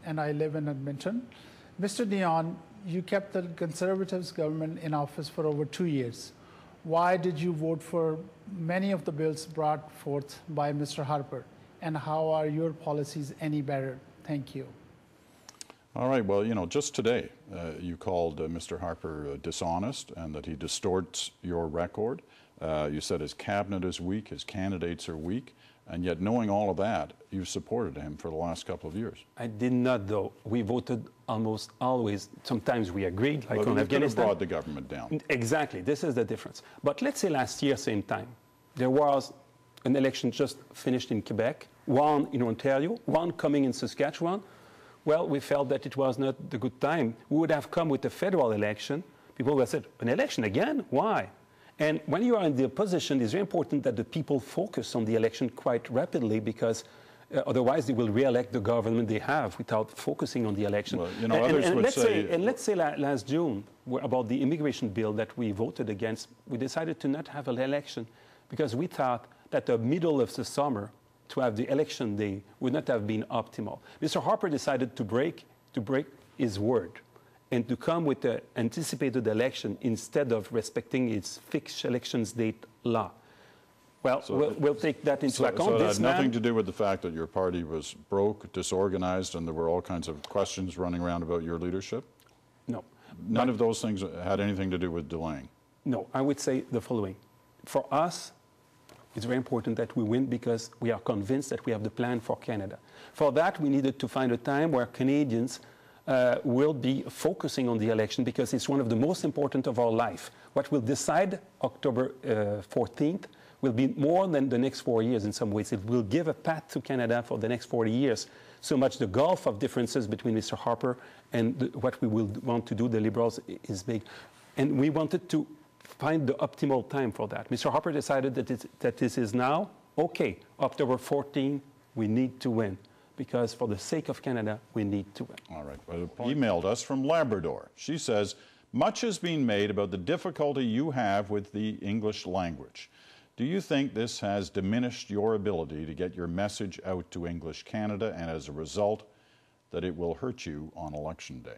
and I live in Edmonton. Mr. Dion, you kept the Conservatives government in office for over 2 years. Why did you vote for many of the bills brought forth by Mr. Harper? And how are your policies any better? Thank you. All right, well, you know, just today you called Mr. Harper dishonest and that he distorts your record. You said his cabinet is weak, his candidates are weak, and yet knowing all of that, you've supported him for the last couple of years. I did not, though. We voted almost always. Sometimes we agreed, like on Afghanistan. Could have brought the government down. Exactly. This is the difference. But let's say last year, same time, there was an election just finished in Quebec, one in Ontario, one coming in Saskatchewan. Well, we felt that it was not the good time. We would have come with a federal election. People would have said, an election again? Why? And when you are in the opposition, it's very important that the people focus on the election quite rapidly, because otherwise they will re-elect the government they have without focusing on the election. Well, you know, let's say last June, about the immigration bill that we voted against, we decided to not have an election because we thought that the middle of the summer to have the election day would not have been optimal. Mr. Harper decided to break his word and to come with an anticipated election instead of respecting its fixed elections date law. Well, so we'll take that into account. So it had nothing to do with the fact that your party was broke, disorganized, and there were all kinds of questions running around about your leadership? No. None of those things had anything to do with delaying? No, I would say the following. For us, it's very important that we win because we are convinced that we have the plan for Canada. For that, we needed to find a time where Canadians will be focusing on the election because it's one of the most important of our life. What we'll decide October 14th will be more than the next 4 years in some ways. It will give a path to Canada for the next 40 years. So much the gulf of differences between Mr. Harper and what we will want to do, the Liberals, is big. And we wanted to find the optimal time for that. Mr. Harper decided that this is now, okay, October 14, we need to win. Because for the sake of Canada, we need to win. All right. Well, emailed us from Labrador. She says, much has been made about the difficulty you have with the English language. Do you think this has diminished your ability to get your message out to English Canada, and as a result, that it will hurt you on Election Day?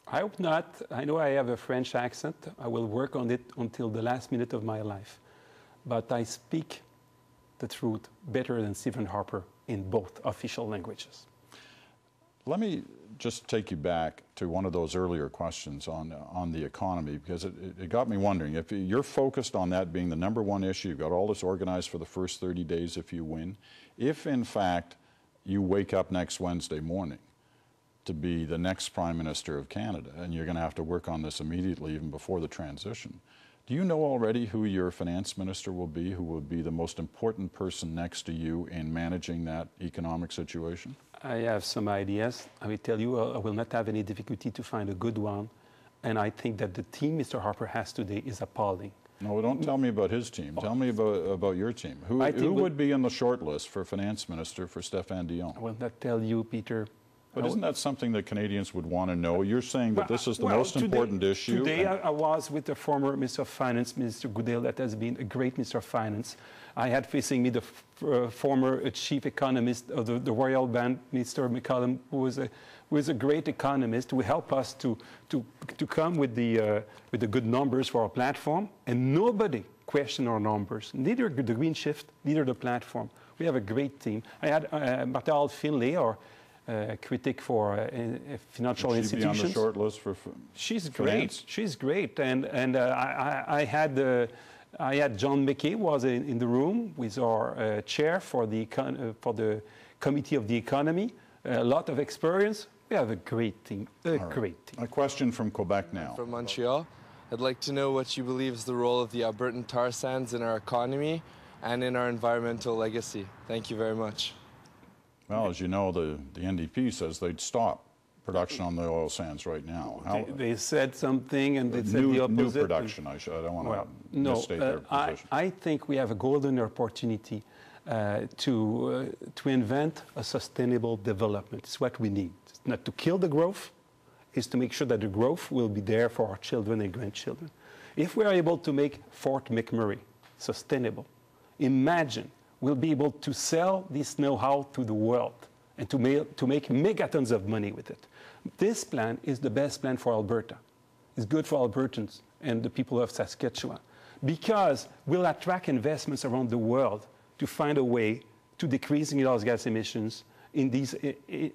I hope not. I know I have a French accent. I will work on it until the last minute of my life. But I speak the truth better than Stephen Harper in both official languages. Let me just take you back to one of those earlier questions on the economy, because it got me wondering, if you're focused on that being the #1 issue, you've got all this organized for the first 30 days if you win, if in fact you wake up next Wednesday morning to be the next Prime Minister of Canada, and you're going to have to work on this immediately even before the transition, do you know already who your finance minister will be, who will be the most important person next to you in managing that economic situation? I have some ideas. I will tell you, I will not have any difficulty to find a good one. And I think that the team Mr. Harper has today is appalling. No, don't tell me about his team. Tell me about your team. Who would be on the short list for finance minister for Stéphane Dion? I will not tell you, Peter. But isn't that something that Canadians would want to know? You're saying that this is the most important issue. Today I was with the former Minister of Finance, Mr. Goodale, that has been a great Minister of Finance. I had facing me the former chief economist of the Royal Bank, Mr. McCallum, who was a great economist, who helped us to come with the good numbers for our platform. And nobody questioned our numbers, neither the Green Shift, neither the platform. We have a great team. I had Martha Finlay, or critic for financial institutions. Should she be on the short list for She's finance? Great. She's great. And I had John McKay was in the room with our chair for the Committee of the Economy. A lot of experience. We have a great team. Great team. A question from Quebec now. From Montreal. I'd like to know what you believe is the role of the Albertan tar sands in our economy and in our environmental legacy. Thank you very much. Well, as you know, the NDP says they'd stop production on the oil sands right now. They said something and they said the opposite. New production, I don't want to misstate their position. I think we have a golden opportunity to invent a sustainable development. It's what we need. It's not to kill the growth, it's to make sure that the growth will be there for our children and grandchildren. If we are able to make Fort McMurray sustainable, imagine we'll be able to sell this know-how to the world and to make megatons of money with it. This plan is the best plan for Alberta. It's good for Albertans and the people of Saskatchewan because we'll attract investments around the world to find a way to decrease greenhouse gas emissions in these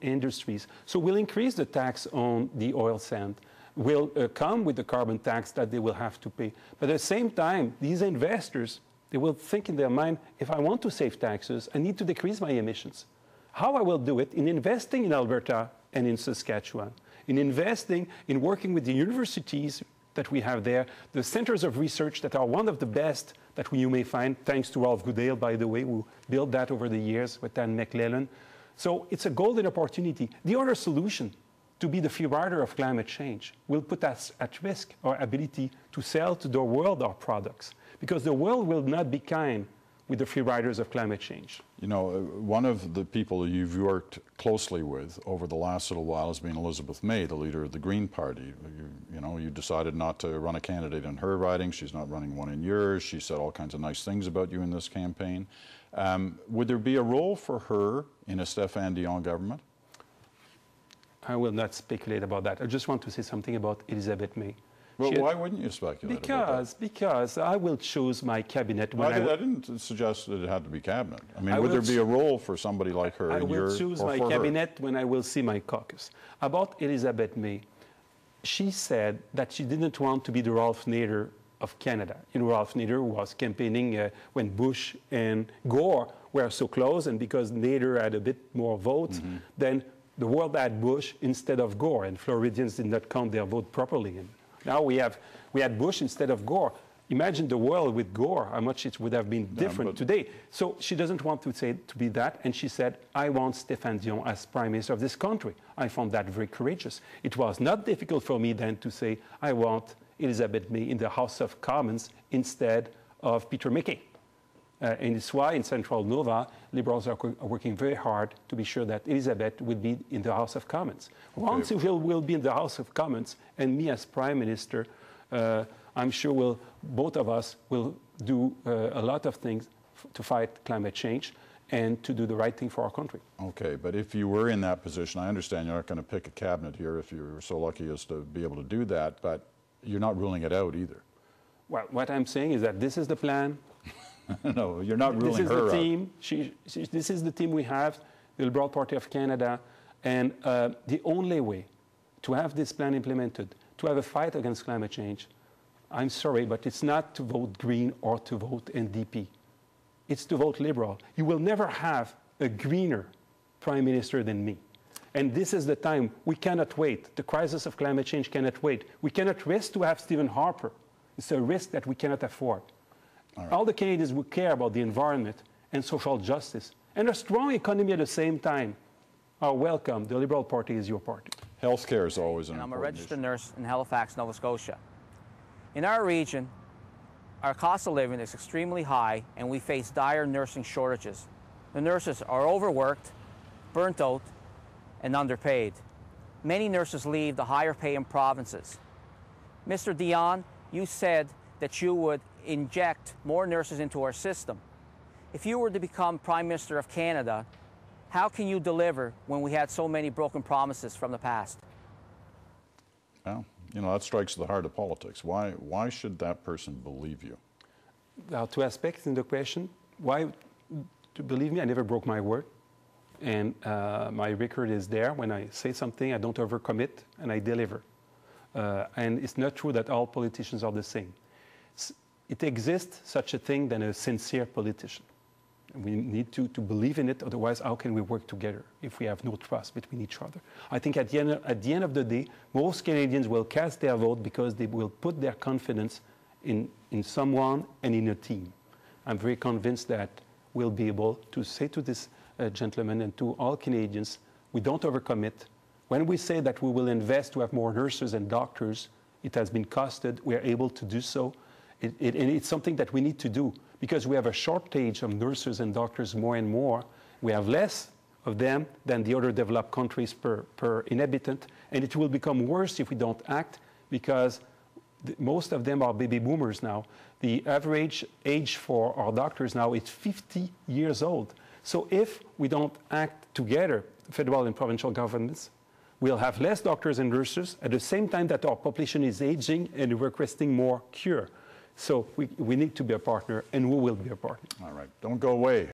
industries. So we'll increase the tax on the oil sand. We'll come with the carbon tax that they will have to pay. But at the same time, these investors, they will think in their mind, if I want to save taxes, I need to decrease my emissions. How I will do it? In investing in Alberta and in Saskatchewan, in investing in working with the universities that we have there, the centers of research that are one of the best that you may find, thanks to Ralph Goodale, by the way, who built that over the years with Dan McClellan. So it's a golden opportunity. The other solution, to be the free rider of climate change, will put us at risk our ability to sell to the world our products, because the world will not be kind with the free riders of climate change. You know, one of the people you've worked closely with over the last little while has been Elizabeth May, the leader of the Green Party. You decided not to run a candidate in her riding. She's not running one in yours. She said all kinds of nice things about you in this campaign. Would there be a role for her in a Stéphane Dion government? I will not speculate about that. I just want to say something about Elizabeth May. Well, why wouldn't you speculate about that? Because I will choose my cabinet when I didn't suggest that it had to be cabinet. I mean, would there be a role for somebody like her I will choose my cabinet when I will see my caucus. About Elizabeth May, she said that she didn't want to be the Ralph Nader of Canada. You know, Ralph Nader was campaigning when Bush and Gore were so close, and because Nader had a bit more votes, then the world had Bush instead of Gore, and Floridians did not count their vote properly. And now we had Bush instead of Gore. Imagine the world with Gore, how much it would have been different today. So she doesn't want to be that, and she said, I want Stéphane Dion as Prime Minister of this country. I found that very courageous. It was not difficult for me then to say, I want Elizabeth May in the House of Commons instead of Peter MacKay. And it's why in Central Nova, Liberals are working very hard to be sure that Elizabeth will be in the House of Commons. Okay. Once she will be in the House of Commons, and me as Prime Minister, I'm sure both of us will do a lot of things to fight climate change and to do the right thing for our country. Okay, but if you were in that position, I understand you're not going to pick a cabinet here if you're so lucky as to be able to do that, but you're not ruling it out either. Well, what I'm saying is that this is the plan. No, you're not ruling her out. This is the team we have, the Liberal Party of Canada, and the only way to have this plan implemented, to have a fight against climate change, I'm sorry, but it's not to vote Green or to vote NDP. It's to vote Liberal. You will never have a greener Prime Minister than me. And this is the time. We cannot wait. The crisis of climate change cannot wait. We cannot risk to have Stephen Harper. It's a risk that we cannot afford. All the Canadians who care about the environment and social justice and a strong economy at the same time are welcome. The Liberal Party is your party. Healthcare is always an important issue. I'm a registered nurse in Halifax, Nova Scotia. In our region, our cost of living is extremely high and we face dire nursing shortages. The nurses are overworked, burnt out, and underpaid. Many nurses leave the higher paying provinces. Mr. Dion, you said that you would inject more nurses into our system. If you were to become Prime Minister of Canada, how can you deliver when we had so many broken promises from the past? Well, you know, that strikes the heart of politics. Why should that person believe you? There are two aspects in the question. Why to believe me? I never broke my word. And my record is there. When I say something, I don't overcommit and I deliver. And it's not true that all politicians are the same. It exists such a thing than a sincere politician. We need to believe in it, otherwise how can we work together if we have no trust between each other? I think at the end of the day, most Canadians will cast their vote because they will put their confidence in someone and in a team. I'm very convinced that we'll be able to say to this gentleman and to all Canadians, we don't overcommit. When we say that we will invest to have more nurses and doctors, it has been costed, we are able to do so. And it's something that we need to do because we have a shortage of nurses and doctors more and more. We have less of them than the other developed countries per inhabitant. And it will become worse if we don't act because most of them are baby boomers now. The average age for our doctors now is 50 years old. So if we don't act together, federal and provincial governments. We'll have less doctors and nurses at the same time that our population is aging and requesting more cure. So we need to be a partner, and we will be a partner. All right. Don't go away.